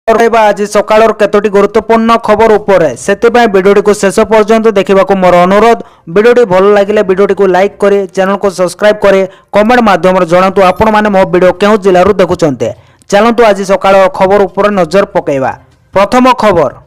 आज सकाळ केतोटी गुरुत्वपूर्ण खबर उपरे सेतिपाई वीडियोटी को शेष पर्यंत देखा मोर अनुरोध। वीडियोटी भल लगे वीडियोटी को लाइक करे, चैनल को सब्सक्राइब करे, कमेंट माध्यम जनातु आपण माने मो वीडियो केउ जिल्लारू देखुचंते। चलंतु आज सकाळ खबर उपर नजर पकेइबा। प्रथम खबर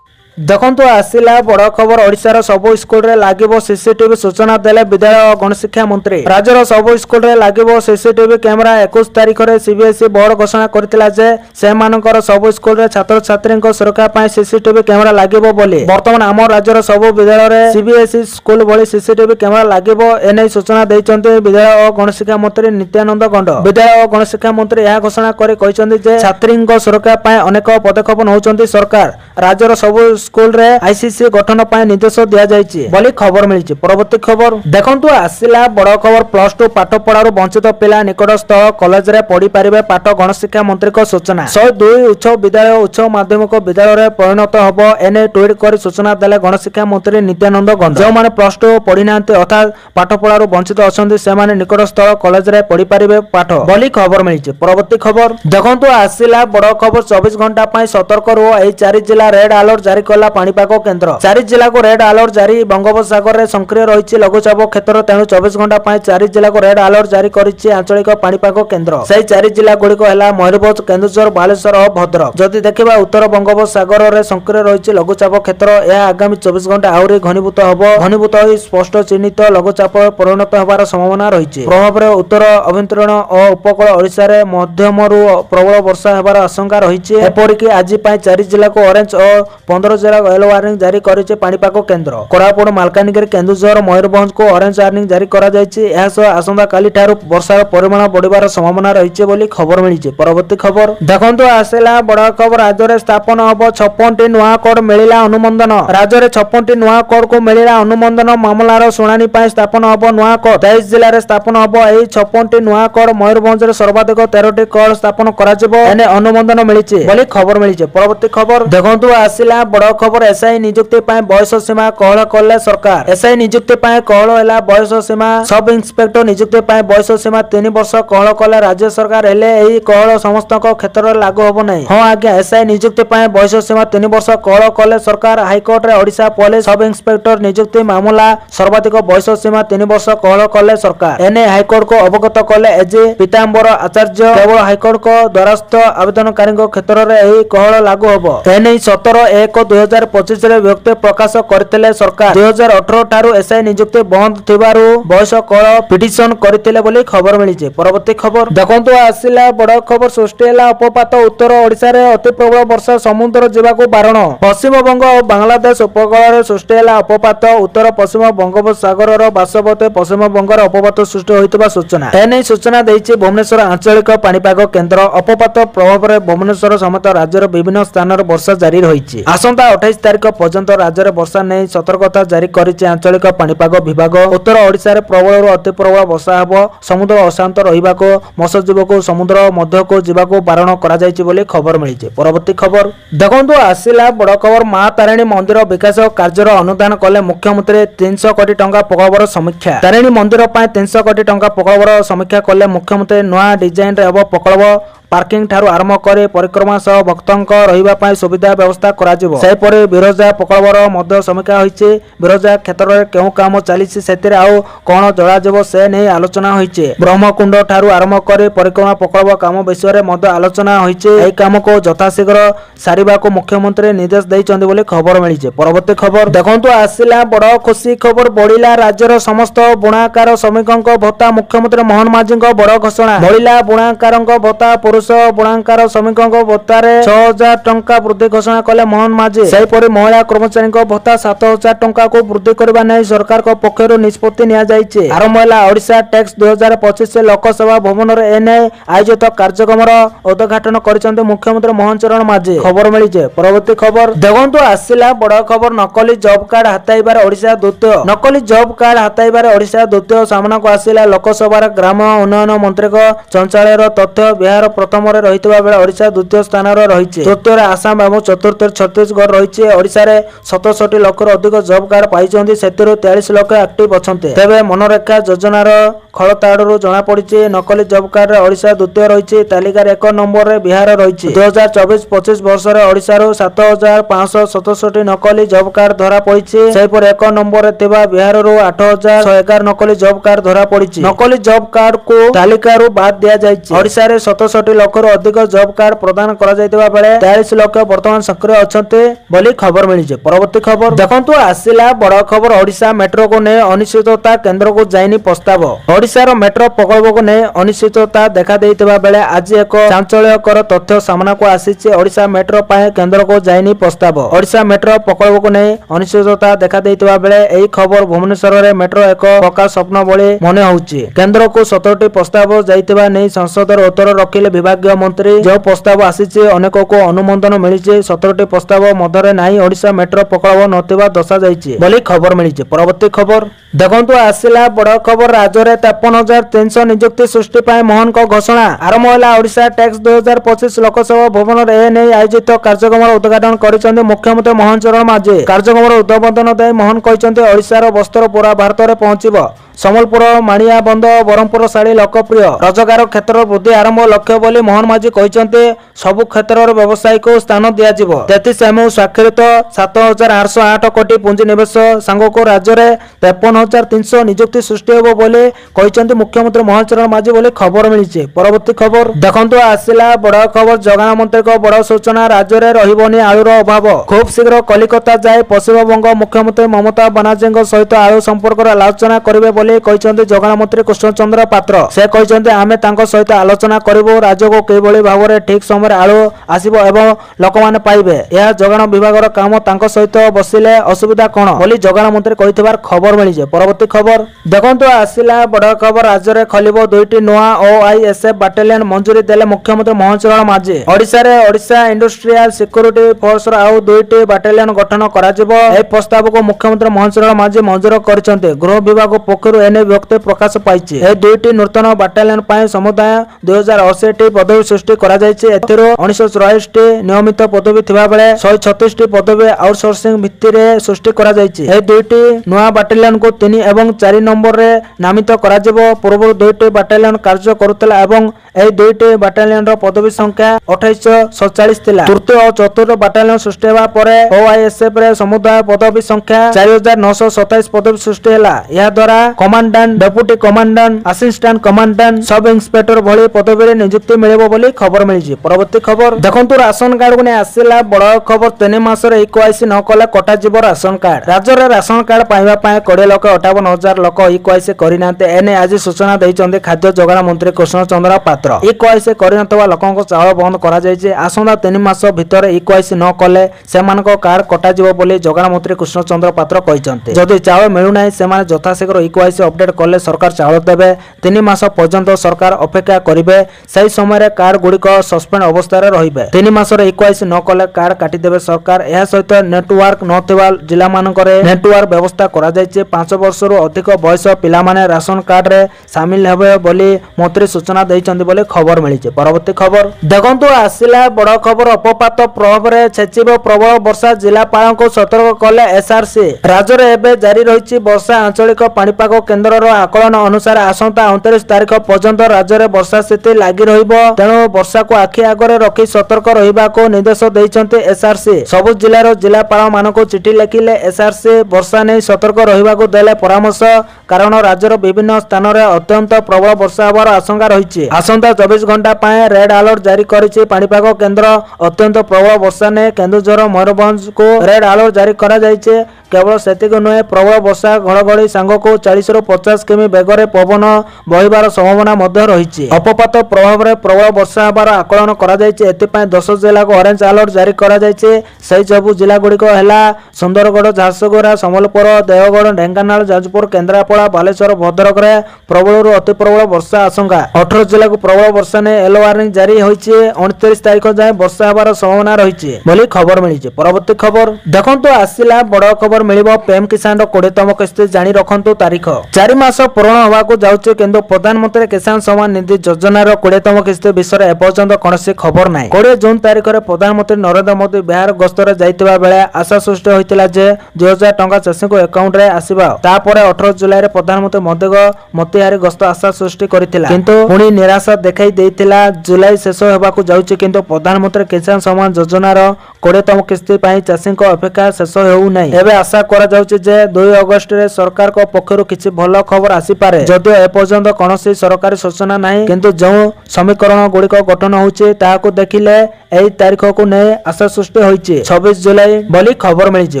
देखंतु आसिला बड़ खबर। ओडिशार सबु स्कूल रे लागिबो सीसीटीवी सूचना देले विद्यालय और गणशिक्षा मंत्री। राज्यर सबु स्कूल रे लागिबो सीसीटीवी कैमेरा 21 तारिख रे सीबीएसई बोर्ड घोषणा करथिला जे से मानकर सबु स्कूल रे छात्र छात्री को सुरक्षा पय सीसीटीवी कैमेरा लागिबो बोली। वर्तमान आम राज्यर सबु विद्यालय रे सीबीएसई स्कूल बोली सीसीटीवी कैमेरा लागिबो एनै सूचना दैचंती विद्यालय और गणशिक्षा मंत्री नित्यानंद गंड। विद्यालय और गणशिक्षा मंत्री यह घोषणा करि कहिसंती जे छात्री को सुरक्षा पय अनेक पदक्षेप नउचंती सरकार। राज्यर सबु स्कूल रे आईसीसी गठन पाए निर्देश दिया जायछि बोली खबर मिलिछि। परवर्ती खबर देखंतु आसिला बड़ खबर। +2 पाठ पढ़ारू वंचित पिला निकटस्थ कॉलेज रे पढ़ी पारिबे पाठ गणशिक्षा मंत्री को सूचना। 102 उच्च विद्यालय उच्च माध्यमिक विद्यालय रे परिणत हबो एने ट्वीट कर सूचना देले गणशिक्षा मंत्री नित्यानंद गंड। जो माने +2 पढ़ी नांती अर्थात पाठ पढ़ारू वंचित अछंती से माने निकटस्थ कॉलेज रे पढ़ी पारिबे पाठ बोली खबर मिलिछि। परवर्ती खबर देखंतु आसिला बड़ खबर। 24 घंटा पय सतर्क रहो एई 4 जिल्ला रेड अलर्ट जारी कला पाणीपाग केन्द्र। 4 जिला को रेड अलर्ट जारी। बंगोपसागर रे सक्रिय रहिछि लघुचाप क्षेत्र, तेणु 24 घंटा पय 4 जिला को रेड अलर्ट जारी करिछि आंचलिक पाणीपाग केन्द्र। सेही 4 जिला गुडी को हला मयूरभंज, केन्दुझर, बालेश्वर और भद्रक। जदि देखिबा उत्तर बंगोपसागर रे सक्रिय रहिछि लघुचाप क्षेत्र, यह आगामी 24 घंटा आउरी घनीभूत हबो। घनीभूत होई स्पष्ट चिन्हित लघुचाप परिणत होबार संभावना रहिछि। प्रभाव रे उत्तर अभ्यंतरीण और उपकूल ओडिसा रे मध्यमरु प्रबल वर्षा हेबार आशंका रहिछि। एपरिकि आज पय 4 जिला को ऑरेंज और 15 जिला येलो वार्निंग जारी करिछि पाणीपाग केन्द्र। कोरापुट, मालकानगिरी, केन्दुझर, मयूरभंज को ऑरेंज वार्निंग जारी करा जायछि। एहा सह आसंता काली ठारू वर्षार परिमाण बढ़िबार संभावना रहिछि बोली खबर मिलिछि। परवर्ती खबर देखंतु आसेला बड़ खबर। राज्य रे स्थापन हबो 56 टी नुआ कोड मिलिला अनुमोदन। राज्य रे 56 टी नुआ कोड को मिलिला अनुमोदन। मामलार सुनानी पय स्थापन हबो नुआ कोड। 23 जिल्ला रे स्थापन हबो एही 56 टी नुआ कोड। मयूरभंज रे सर्वाधिक 13 टी कोड स्थापन करा जिवो एने अनुमोदन मिलिछि बोली खबर मिलिछि। परवर्ती खबर देखंतु आसिला बड़ खबर। एसआई नियुक्ति पाए बयस सीमा कोहल कले सरकार। एसआई नियुक्ति पाए कोहल हैला बयस सीमा। सब इंस्पेक्टर नियुक्ति पाए बयस सीमा 3 वर्ष कोहल कले राज्य सरकार। हेले एही कोहल समस्त क्षेत्र रे लागू होबो नै। हां आज्ञा, एसआई नियुक्ति पाए बयस सीमा 3 वर्ष कोहल कले सरकार। हाईकोर्ट रे ओडिशा पुलिस सब इंस्पेक्टर नियुक्ति मामला सर्वाधिक बयस सीमा 3 वर्ष कोहल कले सरकार। एने हाईकोर्ट को अवगत कले एजे पीतांबर आचार्य। केवल हाईकोर्ट को द्वारस्थ आवेदनकारी क्षेत्र रे एही कोहल लागू होबो। एने 17/1/2025 रे व्यक्ति प्रकाश करथिले सरकार। 2018 ठारू एसआई नियुक्ति बंद थिबारु बयस कोहल पिटिशन करथिले बोली खबर मिलिछि। परवर्ती खबर देखंतु आसिला बड़ खबर। सृष्टि हैला अपपात। उत्तर ओडिसा रे अति प्रबल वर्षा, समुद्र जीवाकू बारण। पश्चिम बंग और बांग्लादेश उपकूल रे सृष्टि हैला अपपात। उत्तर पश्चिम बंगोपसागर रो बासवते पश्चिम बंगर अपपात सृष्टि होइतबा सूचना। एनै सूचना दैछि भुवनेश्वर आंचलिक पाणीपाग केन्द्र। अपपात प्रभाव रे भुवनेश्वर समेत राज्यर विभिन्न स्थान रे वर्षा जारी रहिछि। आसंता 28 तारिख पर्यंत राज्य में वर्षा नहीं सतर्कता जारी करिछि आंचलिक पाणीपाग विभाग। उत्तर ओडिशा रे प्रबल अति प्रबल वर्षा हेबो। समुद्र अशांत रहिबाको, मत्स्यजीवको समुद्र मध्य को जीवाको बारण करा जायछि बोली खबर मिलिछि। परवर्ती खबर देखंतु आसिला बड़ खबर। मां तारिणी मंदिर विकास कार्यर अनुदान कले मुख्यमंत्री। 300 कोटी टंका प्रकल्पर समीक्षा। तारिणी मंदिर पाए 300 कोटी टंका प्रकल्पर समीक्षा कले मुख्यमंत्री। नुआ डिजाइन रे हेबो प्रकल्प। पार्किंग ठारू आरंभ करे परिक्रमा सह भक्तंक रहिबा पाए सुविधा व्यवस्था करा जिवो। सेपरि बिरजा प्रकल्पर मध्य समीक्षा होइछि। बिरजा क्षेत्र रे केउ काम चलिछि सेतिरे आउ कोन जळा जिवो से नै आलोचना होइछि। ब्रह्मकुंड ठारू आरंभ करे परिक्रमा प्रकल्प काम विषय रे मध्य आलोचना होइछि। एई काम को यथाशीघ्र सारिबा को मुख्यमंत्री निर्देश दैचंदी बोली खबर मिलिछि। परवर्ती खबर देखंतु आसिला बड़ खुशी खबर। बढ़िला राज्यर समस्त बुणाकार श्रमिकंक भत्ता। मुख्यमंत्री मोहन माझींक बड़ घोषणा। बढ़िला बुणाकारंक भत्ता। पुरुष बुणाकार श्रमिकंक भत्तारे 6000 टंका वृद्धि घोषणा कले मोहन माझी। सेहीपरि महिला कर्मचारी भत्ता 7000 टंका को वृद्धि करबा नै सरकार को पक्षरु निष्पत्ति निया जायछि। आरंभ होला ओडिशा टैक्स 2025 लोकसभा भवन रे एने आयोजित कार्यक्रम उद्घाटन करिसंते मुख्यमंत्री मोहन चरण माझी खबर मिलिছে। परवर्ती खबर देखंतु आसिला बड़ खबर। नकली जॉब कार्ड हटाइबार ओडिशा द्वितीय। नकली जॉब कार्ड हटाइबार ओडिशा द्वितीय सामना को आसिला। लोकसभा ग्राम उन्नयन मंत्री को चंचालय तथ्य बिहार प्रथम रे रहितबा बेले ओडिशा द्वितीय स्थान रे रहिছে। तृतीय रे आसाम एवं चतुर्थ रे छत्तीसगढ़ रही ओडिशा रे 67 लाख अधिक जॉब कार्ड पाइछन्ती सेतिरो 43 लाख एक्टिव अछन्ते। तेबे मनरेगा योजनार खळताडरू जणा पड़िछि नकली जॉब कार्ड रे ओडिशा द्वितीय रही तालिकार 1 नंबर रे बिहार रही 2024-25 वर्ष रे ओडिशा रो 7567 नकली जॉब कार्ड धरा पड़िछि। सेपर 1 नंबर रे थिबा बिहार रो 8111 नकली जॉब कार्ड धरा पड़िछि। नकली जॉब कार्ड को तालिकारु बाद दिया जायछि। ओडिशा रे 67 लाख रो अधिक जॉब कार्ड प्रदान करा जायतिबा बेले 43 लाख वर्तमान सक्रिय अछन्ते बोली खबर मिलिছে। परवर्ती खबर देखंतु आसिला बड़ खबर ओडिशा मेट्रो को ने अनिश्चितता केंद्र को जाइनी प्रस्ताव। ओडिशा रो मेट्रो प्रकल्प को ने अनिश्चितता देखा देइतिबा बेले आज एक चांचल्यकर तथ्य सामना को आसीछि। ओडिशा मेट्रो पाए केंद्र को जाइनी प्रस्ताव। ओडिशा मेट्रो प्रकल्प को ने अनिश्चितता देखा देइतिबा बेले एई खबर भुवनेश्वर रे मेट्रो एक पक्का स्वप्न बोली मने होउछि। केंद्र को 17टी प्रस्ताव जाइतिबा नै संसद रो उत्तर रखिले विभागीय मंत्री जो प्रस्ताव आसीछि अनेक को अनुमोदन मिलिछि। 17टी प्रस्ताव मधरे नाही ओडिशा मेट्रो प्रकल्प नथिबा दशा जाइछि बोली खबर मिलिछि। परवर्ती खबर देखंतु आसिला बड़ खबर राज्य रे 53,300 नियुक्ति सृष्टि पाए मोहन को घोषणा। आरंभ होला ओडिशा टैक्स 2025 लोकसभा भवन रे एने आयोजित कार्यक्रम उद्घाटन करिसंते मुख्यमंत्री मोहन चरण माझी। कार्यक्रम उद्बोधन देई मोहन कहिसंते ओडिशा रो वस्त्र पूरा भारत रे पहुंचिबो। समलपुर माणिया बंद ब्रह्मपुर शाढ़ी लोकप्रिय रोजगार क्षेत्र वृद्धि आरंभ लक्ष्य बोली मोहन माझी कहते सबु क्षेत्र व्यवसायी को स्थान दिज्व। 33 एमओ स्वाक्षरित 7,808 कोटी पुंजी निवेश सांग को राज्य में 53,300 नियुक्ति सृष्टि होब बोली कहते मुख्यमंत्री मोहन चरण माझी बोली खबर मिली। परवर्ती खबर देखंतु आसिला बड़ खबर जगाण मंत्री को बड़ सूचना राज्य में रहिबनी आलुर अभाव। खूब शीघ्र कलिकता जाए पश्चिमबंग मुख्यमंत्री ममता बानार्जी सहित आलु संपर्क आलोचना करेंगे जगाण मंत्री कृष्णचंद्र पात्र से कहते आमे तांको सहित आलोचना करिवो राज्य को किभली भाव ठीक समय आलु आसीबो एवं लोक माने पाइबे यह जगाण विभाग काम तांको सहित बसिले असुविधा कोन बोली जगाण मंत्री कहितबार खबर मिलिजे। परवर्ती खबर देखंतु आसिला बड़ खबर राज्य रे खलिबो 2टी नुआ ओआईएसएफ बाटालियन मंजूरी देले मुख्यमंत्री मोहन चरण माझी। ओडिशा रे ओडिशा इंडस्ट्रियल सिक्योरिटी फोर्स रो आउ 2टी बाटालियन गठन करा जिवो। ए प्रस्ताव को मुख्यमंत्री मोहन चरण माझी मंजूर करचंते। गृह विभाग पक्षरु एने व्यक्ति प्रकाश पाइछि। ए 2टी नूतन बाटालियन पाए समुदाय 2080 टी पदवी सृष्टि करा जायछि। एथिरो 1984 टी नियमित पदवी थिबा बेले 136 टी पदवी आउटसोर्सिंग भित्ति रे सृष्टि करा जायछि। ए 2टी नुआ बाटालियन को 3 एवं 4 नंबर रे नामित करा जिवो। पूर्व 2टी बाटालियन कार्य करुतला एवं ए 2टी बाटालियन रो पदवी संख्या 2847 थिला। तृतीय और चतुर्थ बाटालियन सृष्टि हेबा परे ओआईएसएफ रे समुदाय पदवी संख्या 4927 पदवी सृष्टि हैला। या द्वारा commandant deputy commandant assistant commandant sub inspector भली पदवी रे नियुक्ति मिलिबो बोली खबर मिलिछि। परवर्ती खबर देखंतु राशन कार्ड को ने आसिला बड़ खबर 3 मास रे इक्वाइसी न कला कटा जीव राशन कार्ड। राज्य रे राशन कार्ड पाइबा पाए 20,58,000 लोक इक्वाइसी करिनाते एने आज सूचना दैचंदे खाद्य जोगाण मंत्री कृष्णचंद्र पात्र। इक्वाइसी करिनतवा लोकन को चावल बंद करा जायछि। आसंदा 3 मास भितर इक्वाइसी न कले सेमानको कार्ड कटा जीव बोली जोगाण मंत्री कृष्णचंद्र पात्र कहिसंते। जदि चावल मिलु नाही सेमाने यथाशीघ्र इक्वाइसी अपडेट कले सरकार चावल देबे। 3 मास पर्यंत सरकार अपेक्षा करिवे। सही समय रे कार्ड गुड़िक सस्पेंड अवस्था रे रहिबे। 3 मास रे इक्वाइसी न कले कार्ड काटी देबे सरकार। एहा सहित नेटवर्क नथिबा जिला मानकरे नेटवर्क व्यवस्था करा जायछि। 5 वर्ष रु अधिक बयस पिला माने राशन कार्ड रे शामिल हेबे बोली मंत्री सूचना दैचंदी बोली खबर मिलिছে। परवर्ती खबर देखंतु आसिला बड़ खबर अपपात प्रभाव रे छेचिबो प्रबल वर्षा जिलापाल को सतर्क कले एसआरसी। राज्य रे एबे जारी रहिछि वर्षा आंचलिक पाणीपाग केन्द्र रो आकलन अनुसार आसंता 29 तारिख पर्यंत राज्य रे वर्षा स्थिति लागि रहिबो। तेणु वर्षा को आखि आगरे रखी सतर्क रहिबा को निर्देश दैचंते एसआरसी। सब जिल्ला रो जिलापाल मानको चिठी लेखिले एसआरसी वर्षा नै सतर्क रहिबा को देले परामर्श। कारण राज्य रो विभिन्न स्थान रे अत्यंत प्रबल वर्षा होबार आशंका रहिछि। आसंता 24 घंटा पाए रेड अलर्ट जारी करिछि पाणीपाग केन्द्र। अत्यंत प्रबल वर्षा ने केन्दुझर मयूरभंज को रेड अलर्ट जारी करा जायछि। केवल सेतिक नुहे प्रबल वर्षा घड़घड़ी सांग को 40 रु 50 किमी बेगरे पवन बहिबार संभावना मध्य रहिछि। अपपात प्रभाव रे प्रबल वर्षा होबार आकलन करा जायछि। एतिपाई 10 जिला को ऑरेंज अलर्ट जारी करा जायछि। सही सबु जिला गुडी को हैला सुंदरगढ़ झारसुगुड़ा सम्बलपुर देवगढ़ ढेंकानाल जाजपुर केन्द्रापड़ा बालेश्वर भद्रक रे प्रबल रु अति प्रबल वर्षा आशंका। 18 जिला को प्रबल वर्षा ने येलो वार्निंग जारी होइछि। 29 तारिख जाए वर्षा होबार संभावना रहिछि बोली खबर मिलिछि। परवर्ती खबर देखंतु आसिला बड़ खबर मिलिबो पीएम किसान रो 20तम किस्ती जानि रखंतु तारीख। 4 ମାସ ପୂରଣ ହେବାକୁ ଯାଉଛି କିନ୍ତୁ ପ୍ରଧାନମନ୍ତ୍ରୀ କିଷାନ ସମ୍ମାନ ନିଧି ଯୋଜନାର 20ତମ କିସ୍ତି ବିଷୟରେ ଏପର୍ଯ୍ୟନ୍ତ କୌଣସି ଖବର ନାହିଁ। 20 ଜୁନ ତାରିଖରେ ପ୍ରଧାନମନ୍ତ୍ରୀ ନରେନ୍ଦ୍ର ମୋଦି ବିହାର ଗସ୍ତରେ ଯାଇଥିବା ବେଳେ ଆଶା ସୃଷ୍ଟି ହୋଇଥିଲା ଯେ 2000 ଟଙ୍କା ଚାଷୀଙ୍କ ଆକାଉଣ୍ଟରେ ଆସିବ। ତାପରେ 18 ଜୁଲାଇରେ ପ୍ରଧାନମନ୍ତ୍ରୀ ମୋଦିଙ୍କ ମୋତିହାରୀ ଗସ୍ତ ଆଶା ସୃଷ୍ଟି କରିଥିଲା କିନ୍ତୁ ପୁଣି ନିରାଶା ଦେଖାଇ ଦେଇଥିଲା। ଜୁଲାଇ ଶେଷ ହେବାକୁ ଯାଉଛି କିନ୍ତୁ ପ୍ରଧାନମନ୍ତ୍ରୀ କିଷାନ ସମ୍ମାନ ଯୋଜନାର 20ତମ କିସ୍ତି ପାଇଁ ଚାଷୀଙ୍କ ଅପେକ୍ଷା ଶେଷ ହେଉନାହିଁ। ଏବେ ଆଶା କରାଯାଉଛି ଯେ 2 ଅଗଷ୍ଟରେ ସରକାରଙ୍କ ପକ୍ଷରୁ କିଛି ଭଲ ଖବର ଆସିପାରେ। ଯଦିଓ ଏପର୍ଯ୍ୟନ୍ତ କୌଣସି ସରକାରୀ ସୂଚନା ନାହିଁ କିନ୍ତୁ ଯେଉଁ ସମୀକରଣ ଗୁଡ଼ିକ ଗଠନ ହେଉଛି ତାହାକୁ ଦେଖିଲେ ଏହି ତାରିଖକୁ ନେଇ ଆଶା ସୃଷ୍ଟି ହୋଇଛି 26 ଜୁଲାଇ ବୋଲି ଖବର ମିଳିଛି।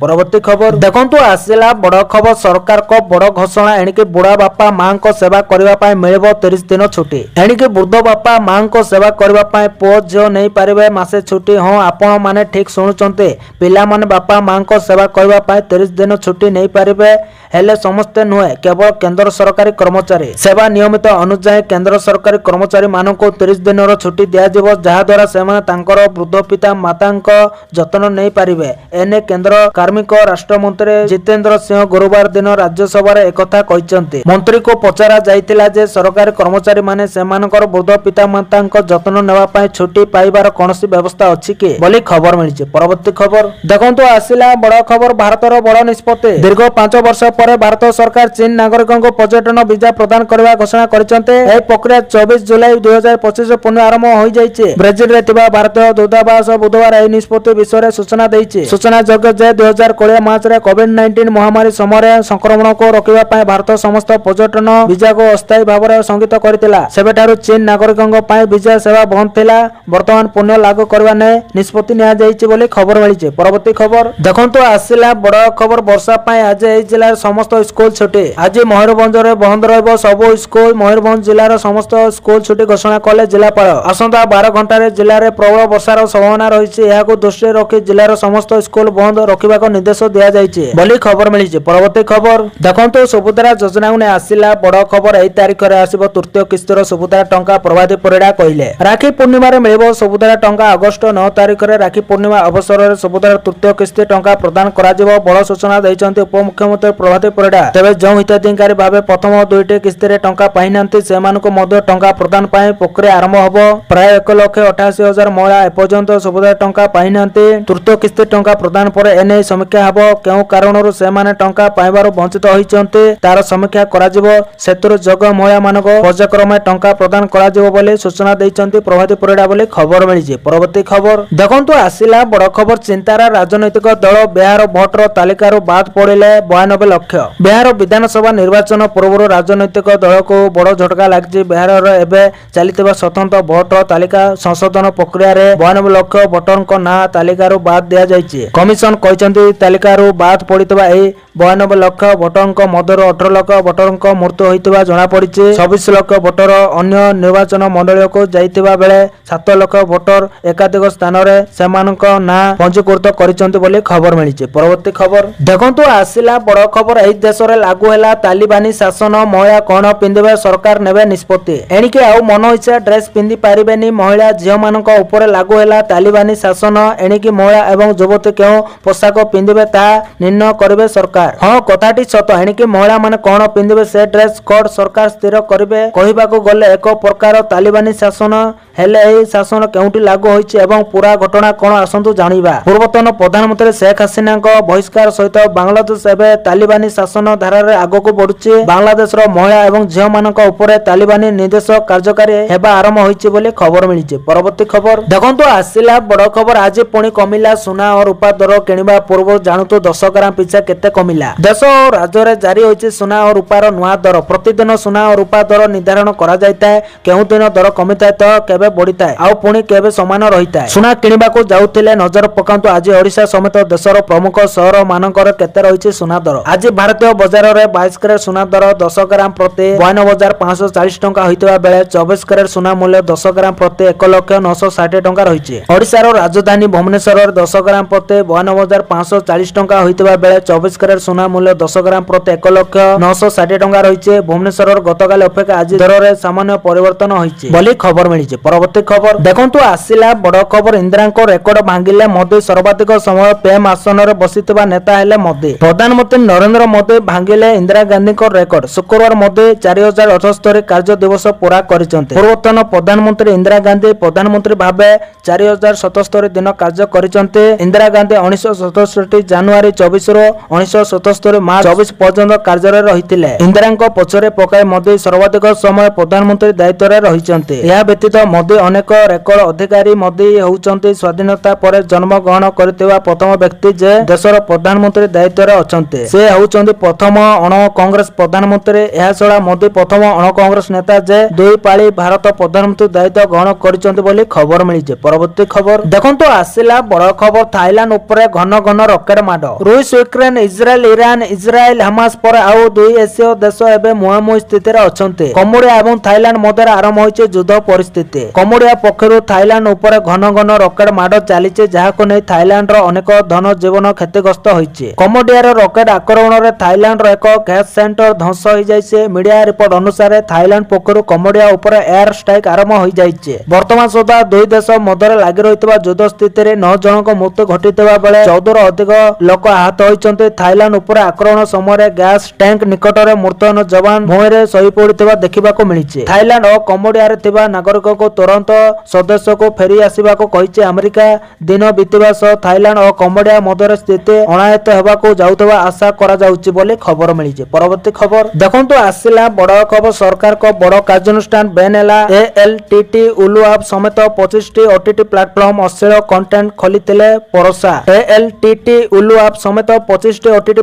ପରବର୍ତ୍ତୀ ଖବର ଦେଖନ୍ତୁ ଆସିଲା ବଡ଼ ଖବର। ସରକାରଙ୍କ ବଡ଼ ଘୋଷଣା ଏଣିକି ବୁଢ଼ା ବାପା ମାଙ୍କ ସେବା କରିବା ପାଇଁ ମିଳିବ 30 ଦିନ ଛୁଟି। ଏଣିକି ବୃଦ୍ଧ ବାପା ମାଙ୍କ ସେବା କରିବା ପାଇଁ ପୁଅ ଝିଅ ନେଇପାରିବେ ମାସେ ଛୁଟି। ହଁ ଆପଣ ମାନେ ଠିକ ଶୁଣୁଛନ୍ତି, ପିଲାମାନେ ବାପା ମାଙ୍କ ସେବା କରିବା ପାଇଁ 30 ଦିନ ଛୁଟି ନେଇପାରିବେ। ହେଲେ ସମସ୍ତେ ନୁହେଁ, କେବଳ କେନ୍ଦ୍ର ସରକାରୀ କର୍ମଚାରୀ। ସେବା ନିୟମିତ ଅନୁଯାୟୀ କେନ୍ଦ୍ର ସରକାରୀ କର୍ମଚାରୀ ମାନଙ୍କୁ 30 ଦିନର ଛୁଟି ଦିଆଯିବ ଯାହାଦ୍ୱାରା ସେମାନେ ତାଙ୍କର ବୃଦ୍ଧ ପିତା ମାତାଙ୍କ ଯତ୍ନ ନେଇପାରିବେ। ଏନେ କେନ୍ଦ୍ର କାର୍ମିକ ରାଷ୍ଟ୍ରମନ୍ତ୍ରୀ ଜିତେନ୍ଦ୍ର ସିଂହ ଗୁରୁବାର ଦିନ ରାଜ୍ୟସଭାରେ ଏକଥା କହିଛନ୍ତି। ମନ୍ତ୍ରୀଙ୍କୁ ପଚରା ଯାଇଥିଲା ଯେ ସରକାରୀ କର୍ମଚାରୀ ମାନେ ସେମାନଙ୍କର ବୃଦ୍ଧ ପିତା ମାତାଙ୍କ ଯତ୍ନ ନେବା ପାଇଁ ଛୁଟି ପାଇବାର କୌଣସି ବ୍ୟବସ୍ଥା ଅଛି କି ବୋଲି ଖବର ମିଳିଛି। ପରବର୍ତ୍ତୀ ଖବର ଦେଖନ୍ତୁ ଆସିଲା ବଡ଼ ଖବର। ଭାରତର ବଡ଼ ନିଷ୍ପତ୍ତି। ଦୀର୍ଘ 5 ବର୍ଷ ପରେ ଭାରତ ସରକାର ଚୀନ ନାଗରିକଙ୍କୁ ପର୍ଯ୍ୟଟନ ଭିଜା ପ୍ରଦାନ କରିବା ଘୋଷଣା କରିଛନ୍ତି। ଏହି ପ୍ରକ୍ରିୟା 24 ଜୁଲାଇ 2025 ପୁନଃ ଆରମ୍ଭ ହୋଇଯାଇଛି। ବ୍ରାଜିଲରେ ଥିବା ଭାରତୀୟ ଦୂତାବାସ ବୁଧବାର ଏହି ନିଷ୍ପତ୍ତି ବିଷୟରେ ସୂଚନା ଦେଇଛି। ସୂଚନାଯୋଗ୍ୟ ଯେ 2020 ମାର୍ଚ୍ଚରେ କୋଭିଡ-19 ମହାମାରୀ ସମୟରେ ସଂକ୍ରମଣକୁ ରୋକିବା ପାଇଁ ଭାରତ ସମସ୍ତ ପର୍ଯ୍ୟଟନ ଭିଜାକୁ ଅସ୍ଥାୟୀ ଭାବରେ ସ୍ଥଗିତ କରିଥିଲା। ସେବେଠାରୁ ଚୀନ ନାଗରିକଙ୍କ ପାଇଁ ଭିଜା ସେବା ବନ୍ଦ ଥିଲା। ବର୍ତ୍ତମାନ ପୁନଃ ଲାଗୁ କରିବା ନେଇ ନିଷ୍ପତ୍ତି ନିଆଯାଇଛି ବୋଲି ଖବର ମିଳିଛି। ପରବର୍ତ୍ତୀ ଖବର ଦେଖନ୍ତୁ ଆସିଲା ବଡ଼ ଖବର। ବର୍ଷା ପାଇଁ ଆଜି ଏହି ଜିଲ୍ଲାର ସମସ୍ତ ସ୍କୁଲ ଛୁଟି। ଆଜି ମୟୂରଭଞ୍ଜରେ ବନ୍ଦ ରହିବ ସବୁ ସ୍କୁଲ। ମୟୂରଭଞ୍ଜ ଜିଲ୍ଲାର ସମସ୍ତ ସ୍କୁଲ ଛୁଟି ଘୋଷଣା କଲେ ଜିଲ୍ଲାପାଳ। ଆସନ୍ତା 12 ଘଣ୍ଟାରେ ଜିଲ୍ଲାରେ ପ୍ରବଳ ବର୍ଷାର ସମ୍ଭାବନା ରହିଛି। ଏହାକୁ ଦୃଷ୍ଟିରେ ରଖି ଜିଲ୍ଲାର ସମସ୍ତ ସ୍କୁଲ ବନ୍ଦ ରଖିବାକୁ ନିର୍ଦ୍ଦେଶ ଦିଆଯାଇଛି ବୋଲି ଖବର ମିଳିଛି। ପରବର୍ତ୍ତୀ ଖବର ଦେଖନ୍ତୁ ସୁଭଦ୍ରା ଯୋଜନାକୁ ନେଇ ଆସିଲା ବଡ଼ ଖବର। ଏହି ତାରିଖରେ ଆସିବ ତୃତୀୟ କିସ୍ତିର ସୁଭଦ୍ରା ଟଙ୍କା। ପ୍ରଭାତୀ ପରିଡ଼ା କହିଲେ ରାକ୍ଷୀ ପୂର୍ଣ୍ଣିମାରେ ମିଳିବ ସୁଭଦ୍ରା ଟଙ୍କା। ଅଗଷ୍ଟ 9 ତାରିଖରେ ରାକ୍ଷୀ ପୂର୍ଣ୍ଣିମା ଅବସରରେ ସୁଭଦ୍ରା ତୃତୀୟ କିସ୍ତି ଟଙ୍କା ପ୍ରଦାନ କରାଯିବ। ବଡ଼ ସୂଚନା ଦେଇଛନ୍ତି ଉପମୁଖ୍ୟମନ୍ତ୍ରୀ ପ୍ରଭାତୀ ପରିଡ଼ା। ତେବେ ଯେଉଁ ହିତାଧିକାରୀ ଭାବେ ପ୍ରଥମ 2ଟି କିସ୍ତିରେ ଟଙ୍କା ପାଇନାହାନ୍ତି ସେମାନଙ୍କୁ ମଧ୍ୟ ଟଙ୍କା ପ୍ରଦାନ ପାଇଁ ପ୍ରକ୍ରିୟା ଆରମ୍ଭ ହେବ। ପ୍ରାୟ 1,88,000 ମହିଳା ଏପର୍ଯ୍ୟନ୍ତ ସୁଭଦ୍ରା ଟଙ୍କା ପାଇନାହାନ୍ତି। ତୃତୀୟ କିସ୍ତି ଟଙ୍କା ପ୍ରଦାନ ପରେ ଏନେଇ ସମୀକ୍ଷା ହେବ। କେଉଁ କାରଣରୁ ସେମାନେ ଟଙ୍କା ପାଇବାରୁ ବଞ୍ଚିତ ହୋଇଛନ୍ତି ତାର ସମୀକ୍ଷା କରାଯିବ। ସେଥିରୁ ଯୋଗ୍ୟ ମହିଳାମାନଙ୍କୁ ପର୍ଯ୍ୟାୟକ୍ରମେ ଟଙ୍କା ପ୍ରଦାନ କରାଯିବ ବୋଲି ସୂଚନା ଦେଇଛନ୍ତି ପ୍ରଭାତୀ ପରିଡ଼ା ବୋଲି ଖବର ମିଳିଛି। ପରବର୍ତ୍ତୀ ଖବର ଦେଖନ୍ତୁ ଆସିଲା ବଡ଼ ଖବର। ଚିନ୍ତାର ରାଜନୈତିକ ଦଳ ବିହାର ଭୋଟର ତାଲିକାରୁ ବାଦ ପଡ଼ିଲେ 92 ଲକ୍ଷ। ବିହାର ବିଧାନସଭା ନିର୍ବାଚନ ପୂର୍ବରୁ ରାଜନୈତିକ ଦଳକୁ ବଡ଼ ଝଟକା ଲାଗିଛି। ବିହାରର ଏବେ ଚାଲିଥିବା ସ୍ୱତନ୍ତ୍ର ଭୋଟର ତାଲିକା ସଂଶୋଧନ ପ୍ରକ୍ରିୟାରେ 92 ଲକ୍ଷ ଭୋଟରଙ୍କ ନାଁ ତାଲିକାରୁ ବାଦ ଦିଆଯାଇଛି। କମିଶନ କହିଛନ୍ତି ତାଲିକାରୁ ବାଦ ପଡ଼ିଥିବା ଏହି 92 ଲକ୍ଷ ଭୋଟରଙ୍କ ମଧ୍ୟରୁ 18 ଲକ୍ଷ ଭୋଟରଙ୍କ ମୃତ୍ୟୁ ହୋଇଥିବା ଜଣାପଡ଼ିଛି। 26 ଲକ୍ଷ ଭୋଟର ଅନ୍ୟ ନିର୍ବାଚନ ମଣ୍ଡଳୀକୁ ଯାଇଥିବା ବେଳେ 7 ଲକ୍ଷ ଭୋଟର ଏକାଧିକ ସ୍ଥାନରେ ସେମାନଙ୍କ ନାଁ ପଞ୍ଜୀକୃତ କରିଛନ୍ତି ବୋଲି ଖବର ମିଳିଛି। ପରବର୍ତ୍ତୀ ଖବର ଦେଖନ୍ତୁ ଆସିଲା ବଡ଼ ଖବର। ଏହି ଦେଶରେ ଲାଗୁ ହେଲା ତାଲିବାନୀ ଶାସନ। ମହିଳା କଣ ପିନ୍ଧିବେ ସରକାର ନେବେ ନିଷ୍ପତ୍ତି। ଏଣିକି ଆଉ ମନ ଇଚ୍ଛା ଡ୍ରେସ ପିନ୍ଧି ପାରିବେନି ମହିଳା ଝିଅମାନଙ୍କ ଉପରେ ଲାଗୁ ହେଲା ତାଲିବାନୀ ଶାସନ। ଏଣିକି ମହିଳା ଏବଂ ଯୁବତୀ କେଉଁ ପୋଷାକ ପିନ୍ଧିବେ ତାହା ନିର୍ଣ୍ଣୟ କରିବେ ସରକାର। ହଁ କଥାଟି ସତ। ଏଣିକି ମହିଳାମାନେ କଣ ପିନ୍ଧିବେ ସେ ଡ୍ରେସ କୋଡ୍ ସରକାର ସ୍ଥିର କରିବେ। କହିବାକୁ ଗଲେ ଏକ ପ୍ରକାର ତାଲିବାନୀ ଶାସନ। ହେଲେ ଏହି ଶାସନ କେଉଁଠି ଲାଗୁ ହୋଇଛି ଏବଂ ପୁରା ଘଟଣା କଣ ଆସନ୍ତୁ ଜାଣିବା। ପୂର୍ବତନ ପ୍ରଧାନମନ୍ତ୍ରୀ ଶେଖ ହାସିନାଙ୍କ ବହିଷ୍କାର ସହିତ ବାଂଲାଦେଶ ଏବେ ତାଲିବାନୀ ଶାସନ ଧାରାରେ ଆଗକୁ ବଢୁଛି। ବାଂଲାଦେଶର ମହିଳା ଏବଂ ଝିଅମାନଙ୍କ ଉପରେ ତାଲିବାନୀ ନିର୍ଦ୍ଦେଶ କାର୍ଯ୍ୟକାରୀ ହେବା ଆରମ୍ଭ ହୋଇଛି ବୋଲି ଖବର ମିଳିଛି। ପରବର୍ତ୍ତୀ ଖବର ଦେଖନ୍ତୁ ଆସିଲା ବଡ଼ ଖବର। ଆଜି ପୁଣି କମିଲା ସୁନା ଓ ରୂପା ଦର। କିଣିବା ପୂର୍ବରୁ ଜାଣନ୍ତୁ 10 ଗ୍ରାମ ପିଛା କେତେ କମିଲା। ଦେଶ ଓ ରାଜ୍ୟରେ ଜାରି ହୋଇଛି ସୁନା ଓ ରୂପାର ନୂଆ ଦର। ପ୍ରତିଦିନ ସୁନା ଓ ରୂପା ଦର ନିର୍ଦ୍ଧାରଣ କରାଯାଇଥାଏ। କେଉଁ ଦିନ ଦର କମିଥାଏ ତ କେବେ ବଢିଥାଏ ଆଉ ପୁଣି କେବେ ସମାନ ରହିଥାଏ। ସୁନା କିଣିବାକୁ ଯାଉଥିଲେ ନଜର ପକାନ୍ତୁ ଆଜି ଓଡ଼ିଶା ସମେତ ଦେଶର ପ୍ରମୁଖ ସହର ମାନଙ୍କର କେତେ ରହିଛି ସୁନା ଦର। ଆଜି ଭାରତୀୟ ବଜାରରେ 22 କ୍ୟାରେଟ ସୁନା ଦର 10 ଗ୍ରାମ ପ୍ରତି 52,540 ଟଙ୍କା ହୋଇଥିବା ବେଳେ 24 କ୍ୟାରେଟ ସୁନା ମୂଲ୍ୟ 10 ଗ୍ରାମ ପ୍ରତି 1,960 ଟଙ୍କା ରହିଛି। ଓଡ଼ିଶାର ରାଜଧାନୀ ଭୁବନେଶ୍ୱରରେ 10 ଗ୍ରାମ ପ୍ରତି 52,540 ଟଙ୍କା ହୋଇଥିବା ବେଳେ 24 କ୍ୟାରେଟ ସୁନା ମୂଲ୍ୟ 10 ଗ୍ରାମ ପ୍ରତି 1,960 ଟଙ୍କା ରହିଛି। ଭୁବନେଶ୍ୱରର ଗତକାଲି ଅପେକ୍ଷା ଆଜି ଦରରେ ସାମାନ୍ୟ ପରିବର୍ତ୍ତନ ହୋଇଛି ବୋଲି ଖବର ମିଳିଛି। परवर्ती खबर देखंतु आसिला बड़ खबर इंदिराको रेकर्ड भांगिले मोदी सर्वाधिक समय पीएम आसन रे बसितबा नेता हेले मोदी प्रधानमंत्री नरेंद्र मोदी भांगिले इंदिरा गांधी को रेकर्ड शुक्रवार मोदी 4078 कार्य दिवस पूरा करिसंते पूर्वतन प्रधानमंत्री इंदिरा गांधी प्रधानमंत्री भाबे 4077 दिन कार्य करिसंते इंदिरा गांधी 1967 जनवरी 24 रो 1977 मार्च 24 पर्यंत कार्य रे रहितिले इंदिराको पछरे पकाय मोदी सर्वाधिक समय प्रधानमंत्री दायित्व रे रहिसंते या व्यतीत मोदी अनेक रेकर्ड अधिकारी मोदी होउचंती स्वाधीनता पर जन्म ग्रहण करथिबा प्रथम व्यक्ति जे देशर प्रधानमंत्री दायित्व रे अछंते से होउचंती प्रथम अण कांग्रेस प्रधानमंत्री एहा छडा मोदी प्रथम अण कांग्रेस नेता जे दुई पाली भारत प्रधानमंत्री दायित्व ग्रहण करिसंती बोली खबर मिलिजे परवर्ती खबर देखंतु आसिला बड़ खबर थाईलैंड ऊपर घन घन रॉकेट माड रूस Ukraine Israel Iran Israel Hamas पर आउ दुई एशिया देश एबे मुहांमुही स्थिति रे अछंते कम्बोडिया एवं थाईलैंड मध्य आरंभ होइचे युद्ध परिस्थिति कम्बोडिया पक्षरु थाईलैंड ऊपर घन घन रॉकेट माड चलीचे जाहाको नै थाईलैंड रो अनेक धन जीवन क्षतिग्रस्त होइचे कम्बोडिया रो रॉकेट आक्रमण रे थाईलैंड रो एक गैस सेंटर ध्वंस होई जाइसे मीडिया रिपोर्ट अनुसार थाईलैंड पक्षरु कम्बोडिया ऊपर एयर स्ट्राइक आरंभ होई जाइचे वर्तमान सुधा दुई देश मध्य लागि रहितबा युद्ध स्थिति रे 9 जनक मृत्यु घटितबा बेले 14 रो अधिक लोक आहत होइचंते थाईलैंड ऊपर आक्रमण समय गैस टैंक निकट रे मुर्तन जवान भूमि रे सही पड़ितबा देखिबाको मिलिचे थाईलैंड और कम्बोडिया रे थिबा नागरिक को तुरंत सदस्य को फेरी आसीबाको कहिचे अमेरिका दिन बीतबा सह थाईलैंड और कम्बोडिया मध्य स्थिति अनायत हेबाको जाउतबा आशा करा जाउची बोली खबर मिलिचे परवर्ती खबर देखंतु आसिला बड़ खबर सरकार को बड़ कार्यानुष्ठान बैन एला एएलटीटी उलू ऐप समेत 25 टी ओटीटी प्लेटफॉर्म अश्लील कंटेंट खोलितिले परोसा एएलटीटी उलू ऐप समेत 25 टी ओटीटी